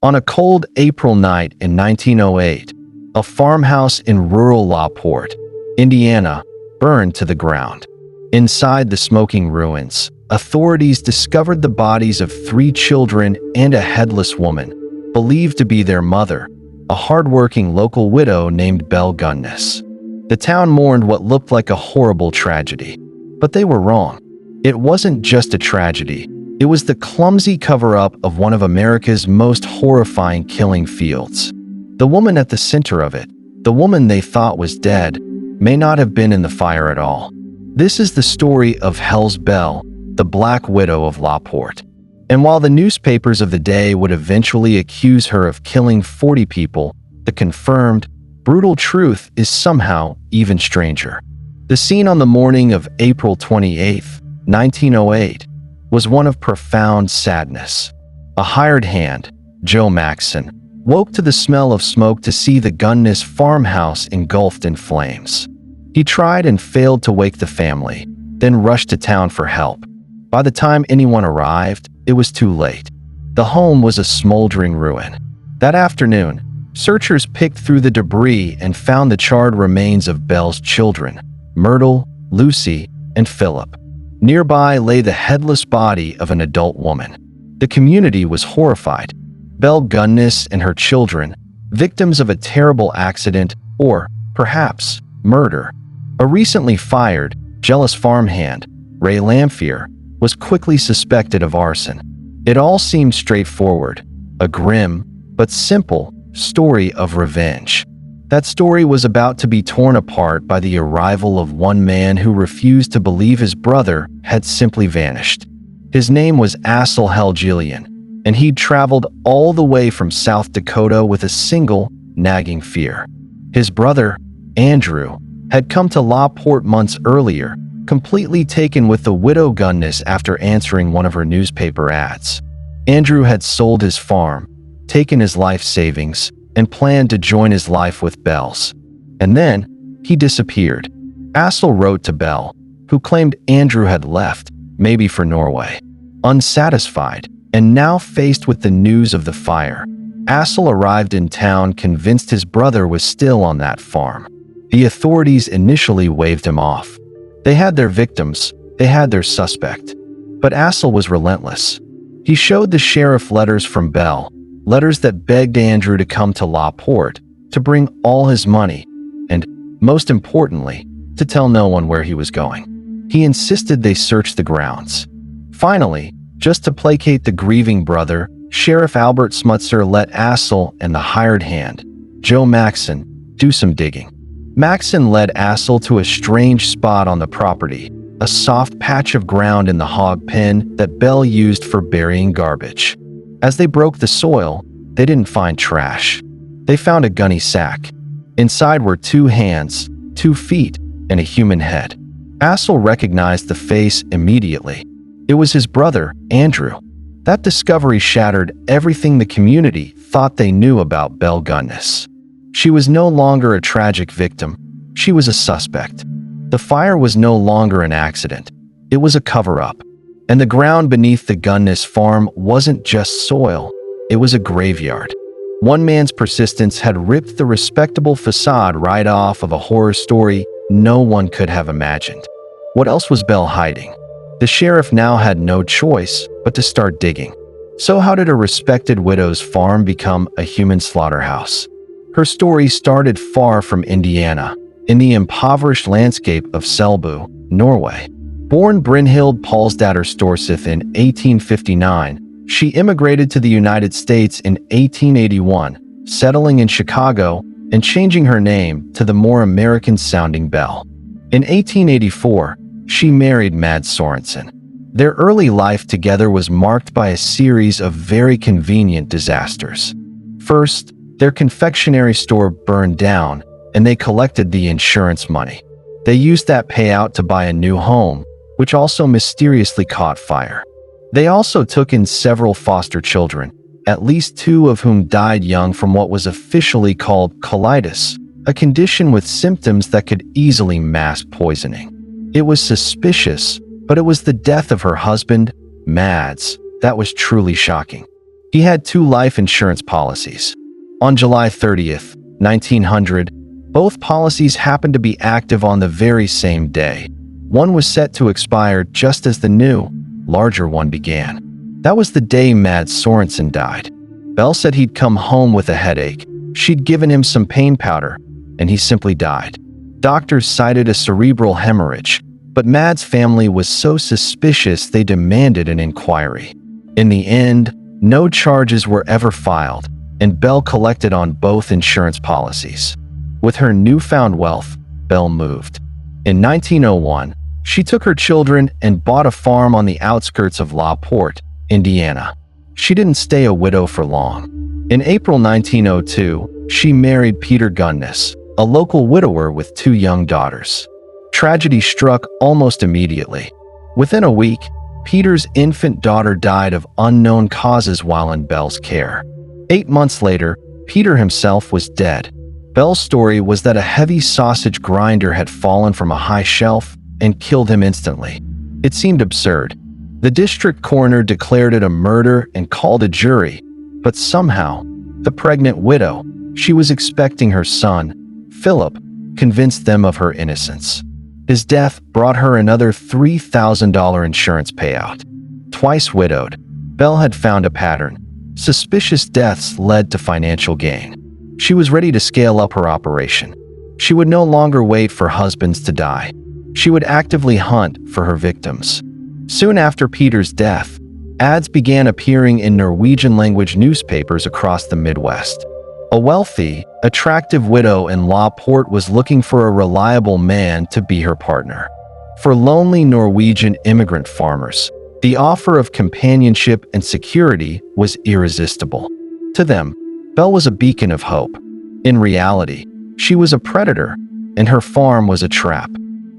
On a cold April night in 1908, a farmhouse in rural Lamphere, Indiana, burned to the ground. Inside the smoking ruins, authorities discovered the bodies of 3 children and a headless woman, believed to be their mother, a hard-working local widow named Belle Gunness. The town mourned what looked like a horrible tragedy. But they were wrong. It wasn't just a tragedy. It was the clumsy cover-up of one of America's most horrifying killing fields. The woman at the center of it, the woman they thought was dead, may not have been in the fire at all. This is the story of Hell's Belle, the Black Widow of Lamphere. And while the newspapers of the day would eventually accuse her of killing 40 people, the confirmed, brutal truth is somehow even stranger. The scene on the morning of April 28, 1908, was one of profound sadness. A hired hand, Joe Maxson, woke to the smell of smoke to see the Gunness farmhouse engulfed in flames. He tried and failed to wake the family, then rushed to town for help. By the time anyone arrived, it was too late. The home was a smoldering ruin. That afternoon, searchers picked through the debris and found the charred remains of Belle's children, Myrtle, Lucy, and Philip. Nearby lay the headless body of an adult woman. The community was horrified. Belle Gunness and her children, victims of a terrible accident or, perhaps, murder. A recently fired, jealous farmhand, Ray Lamphere, was quickly suspected of arson. It all seemed straightforward, a grim, but simple, story of revenge. That story was about to be torn apart by the arrival of one man who refused to believe his brother had simply vanished. His name was Asle Helgelien, and he'd traveled all the way from South Dakota with a single, nagging fear. His brother, Andrew, had come to Lamphere months earlier, completely taken with the widow Gunness after answering one of her newspaper ads. Andrew had sold his farm, taken his life savings, and planned to join his life with Belle's. And then, he disappeared. Asle wrote to Belle, who claimed Andrew had left, maybe for Norway. Unsatisfied, and now faced with the news of the fire, Asle arrived in town convinced his brother was still on that farm. The authorities initially waved him off. They had their victims, they had their suspect. But Asle was relentless. He showed the sheriff letters from Belle, letters that begged Andrew to come to Lamphere, to bring all his money, and, most importantly, to tell no one where he was going. He insisted they search the grounds. Finally, just to placate the grieving brother, Sheriff Albert Smutzer let Asle and the hired hand, Joe Maxson, do some digging. Maxson led Asle to a strange spot on the property, a soft patch of ground in the hog pen that Belle used for burying garbage. As they broke the soil, they didn't find trash. They found a gunny sack. Inside were 2 hands, 2 feet, and a human head. Asle recognized the face immediately. It was his brother, Andrew. That discovery shattered everything the community thought they knew about Belle Gunness. She was no longer a tragic victim. She was a suspect. The fire was no longer an accident. It was a cover-up. And the ground beneath the Gunness farm wasn't just soil. It was a graveyard. One man's persistence had ripped the respectable facade right off of a horror story no one could have imagined. What else was Belle hiding? The sheriff now had no choice but to start digging. So how did a respected widow's farm become a human slaughterhouse? Her story started far from Indiana, in the impoverished landscape of Selbu, Norway. Born Brynhild Paulsdatter Storsith in 1859, she immigrated to the United States in 1881, settling in Chicago and changing her name to the more American-sounding Belle. In 1884, she married Mads Sorenson. Their early life together was marked by a series of very convenient disasters. First, their confectionery store burned down, and they collected the insurance money. They used that payout to buy a new home, which also mysteriously caught fire. They also took in several foster children, at least 2 of whom died young from what was officially called colitis, a condition with symptoms that could easily mask poisoning. It was suspicious, but it was the death of her husband, Mads, that was truly shocking. He had 2 life insurance policies. On July 30th, 1900, both policies happened to be active on the very same day. One was set to expire just as the new, larger one began. That was the day Mads Sorenson died. Belle said he'd come home with a headache. She'd given him some pain powder, and he simply died. Doctors cited a cerebral hemorrhage, but Mads' family was so suspicious they demanded an inquiry. In the end, no charges were ever filed, and Belle collected on both insurance policies. With her newfound wealth, Belle moved. In 1901, she took her children and bought a farm on the outskirts of Lamphere, Indiana. She didn't stay a widow for long. In April 1902, she married Belle Gunness, a local widower with 2 young daughters. Tragedy struck almost immediately. Within a week, Peter's infant daughter died of unknown causes while in Belle's care. 8 months later, Peter himself was dead. Belle's story was that a heavy sausage grinder had fallen from a high shelf and killed him instantly. It seemed absurd. The district coroner declared it a murder and called a jury, but somehow, the pregnant widow, she was expecting her son, Philip, convinced them of her innocence. His death brought her another $3,000 insurance payout. Twice widowed, Belle had found a pattern. Suspicious deaths led to financial gain. She was ready to scale up her operation. She would no longer wait for husbands to die. She would actively hunt for her victims. Soon after Peter's death, ads began appearing in Norwegian-language newspapers across the Midwest. A wealthy, attractive widow in Lamphere was looking for a reliable man to be her partner. For lonely Norwegian immigrant farmers, the offer of companionship and security was irresistible. To them, Belle was a beacon of hope. In reality, she was a predator, and her farm was a trap.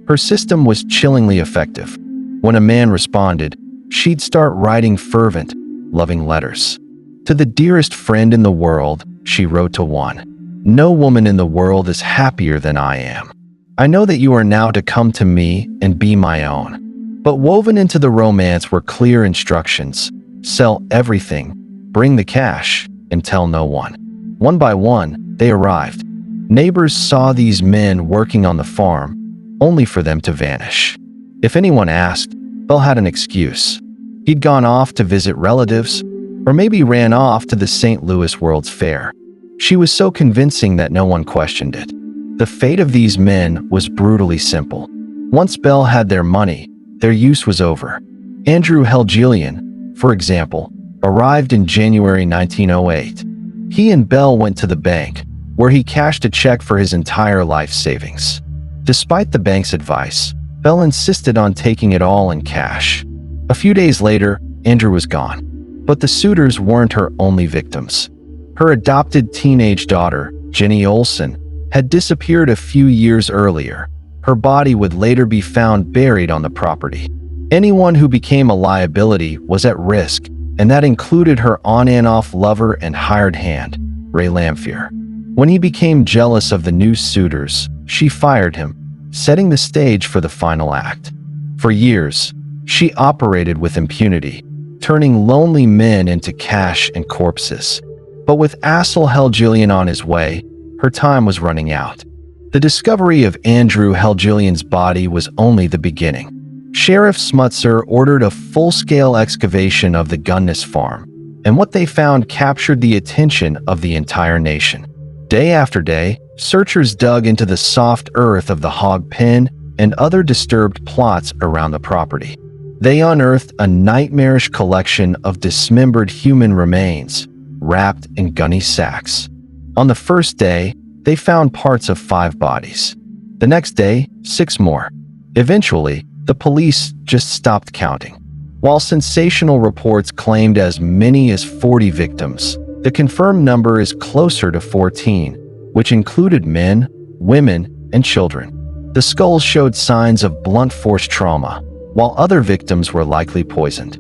Her system was chillingly effective. When a man responded, she'd start writing fervent, loving letters. To the dearest friend in the world, she wrote to one, "No woman in the world is happier than I am. I know that you are now to come to me and be my own." But woven into the romance were clear instructions: sell everything, bring the cash, and tell no one. One by one, they arrived. Neighbors saw these men working on the farm, only for them to vanish. If anyone asked, Belle had an excuse. He'd gone off to visit relatives, or maybe ran off to the St. Louis World's Fair. She was so convincing that no one questioned it. The fate of these men was brutally simple. Once Belle had their money, their use was over. Asle Helgelien, for example, arrived in January 1908. He and Belle went to the bank, where he cashed a check for his entire life savings. Despite the bank's advice, Belle insisted on taking it all in cash. A few days later, Andrew was gone. But the suitors weren't her only victims. Her adopted teenage daughter, Jennie Olson, had disappeared a few years earlier. Her body would later be found buried on the property. Anyone who became a liability was at risk, and that included her on and off lover and hired hand, Ray Lamphere. When he became jealous of the new suitors, she fired him, setting the stage for the final act. For years, she operated with impunity, turning lonely men into cash and corpses. But with Asle Helgelien on his way, her time was running out. The discovery of Asle Helgelien's body was only the beginning. Sheriff Smutzer ordered a full-scale excavation of the Gunness farm, and what they found captured the attention of the entire nation. Day after day, searchers dug into the soft earth of the hog pen and other disturbed plots around the property. They unearthed a nightmarish collection of dismembered human remains, wrapped in gunny sacks. On the first day, they found parts of 5 bodies. The next day, 6 more. Eventually, the police just stopped counting. While sensational reports claimed as many as 40 victims, the confirmed number is closer to 14, which included men, women, and children. The skulls showed signs of blunt force trauma, while other victims were likely poisoned.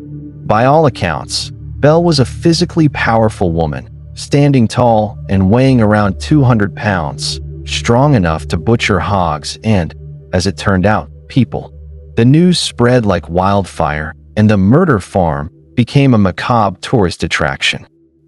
By all accounts, Belle was a physically powerful woman, standing tall and weighing around 200 pounds, strong enough to butcher hogs and, as it turned out, people. The news spread like wildfire, and the murder farm became a macabre tourist attraction.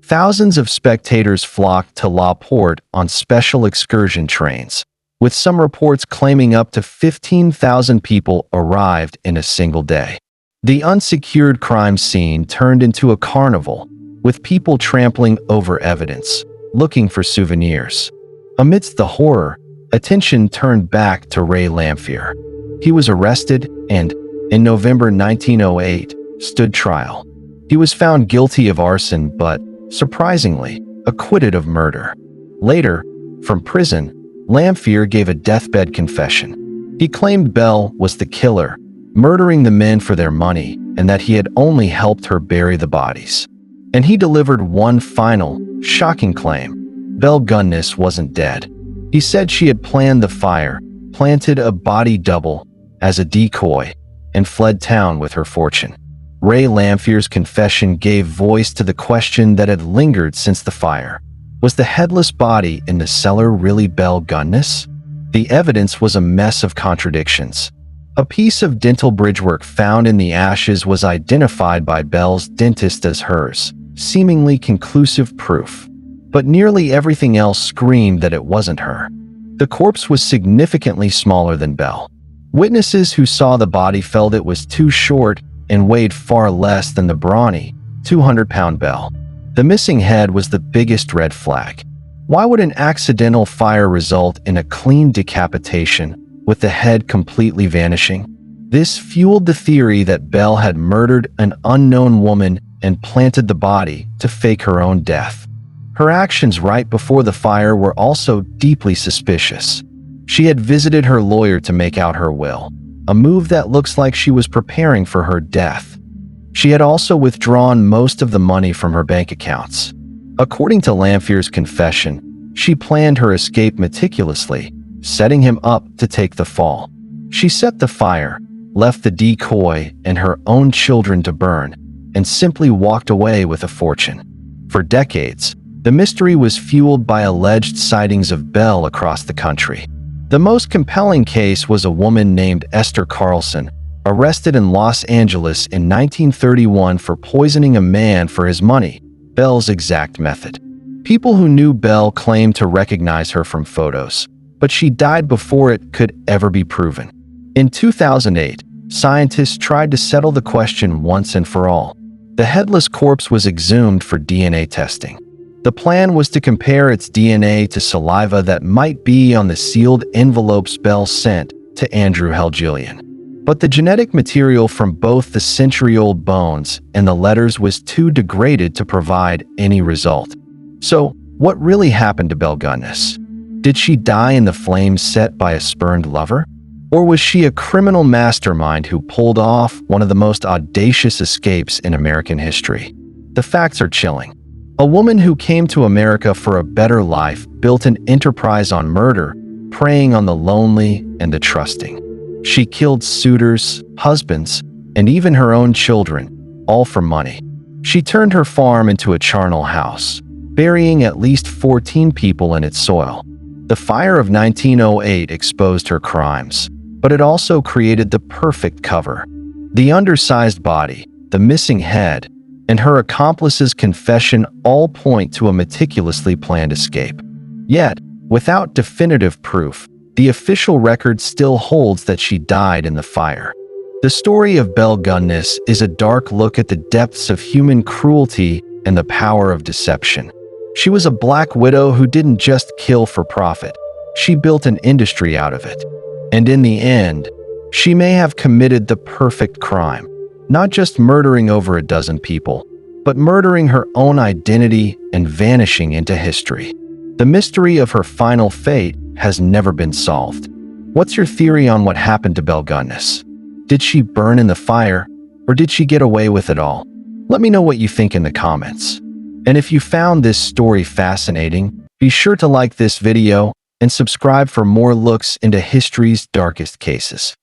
Thousands of spectators flocked to Lamphere on special excursion trains, with some reports claiming up to 15,000 people arrived in a single day. The unsecured crime scene turned into a carnival, with people trampling over evidence, looking for souvenirs. Amidst the horror, attention turned back to Ray Lamphere. He was arrested and, in November 1908, stood trial. He was found guilty of arson but, surprisingly, acquitted of murder. Later, from prison, Lamphere gave a deathbed confession. He claimed Belle was the killer, murdering the men for their money, and that he had only helped her bury the bodies. And he delivered one final, shocking claim. Belle Gunness wasn't dead. He said she had planned the fire, planted a body double as a decoy, and fled town with her fortune. Ray Lamphere's confession gave voice to the question that had lingered since the fire. Was the headless body in the cellar really Belle Gunness? The evidence was a mess of contradictions. A piece of dental bridgework found in the ashes was identified by Belle's dentist as hers, seemingly conclusive proof. But nearly everything else screamed that it wasn't her. The corpse was significantly smaller than Belle. Witnesses who saw the body felt it was too short and weighed far less than the brawny, 200-pound Belle. The missing head was the biggest red flag. Why would an accidental fire result in a clean decapitation, with the head completely vanishing? This fueled the theory that Belle had murdered an unknown woman and planted the body to fake her own death. Her actions right before the fire were also deeply suspicious. She had visited her lawyer to make out her will, a move that looks like she was preparing for her death. She had also withdrawn most of the money from her bank accounts. According to Lamphere's confession, she planned her escape meticulously, setting him up to take the fall. She set the fire, left the decoy and her own children to burn, and simply walked away with a fortune. For decades, the mystery was fueled by alleged sightings of Belle across the country. The most compelling case was a woman named Esther Carlson, arrested in Los Angeles in 1931 for poisoning a man for his money, Belle's exact method. People who knew Belle claimed to recognize her from photos, but she died before it could ever be proven. In 2008, scientists tried to settle the question once and for all. The headless corpse was exhumed for DNA testing. The plan was to compare its DNA to saliva that might be on the sealed envelopes Belle sent to Asle Helgelien. But the genetic material from both the century-old bones and the letters was too degraded to provide any result. So, what really happened to Belle Gunness? Did she die in the flames set by a spurned lover? Or was she a criminal mastermind who pulled off one of the most audacious escapes in American history? The facts are chilling. A woman who came to America for a better life built an enterprise on murder, preying on the lonely and the trusting. She killed suitors, husbands, and even her own children, all for money. She turned her farm into a charnel house, burying at least 14 people in its soil. The fire of 1908 exposed her crimes, but it also created the perfect cover. The undersized body, the missing head, and her accomplice's confession all point to a meticulously planned escape. Yet, without definitive proof, the official record still holds that she died in the fire. The story of Belle Gunness is a dark look at the depths of human cruelty and the power of deception. She was a black widow who didn't just kill for profit. She built an industry out of it. And in the end, she may have committed the perfect crime. Not just murdering over a dozen people, but murdering her own identity and vanishing into history. The mystery of her final fate has never been solved. What's your theory on what happened to Belle Gunness? Did she burn in the fire, or did she get away with it all? Let me know what you think in the comments. And if you found this story fascinating, be sure to like this video and subscribe for more looks into history's darkest cases.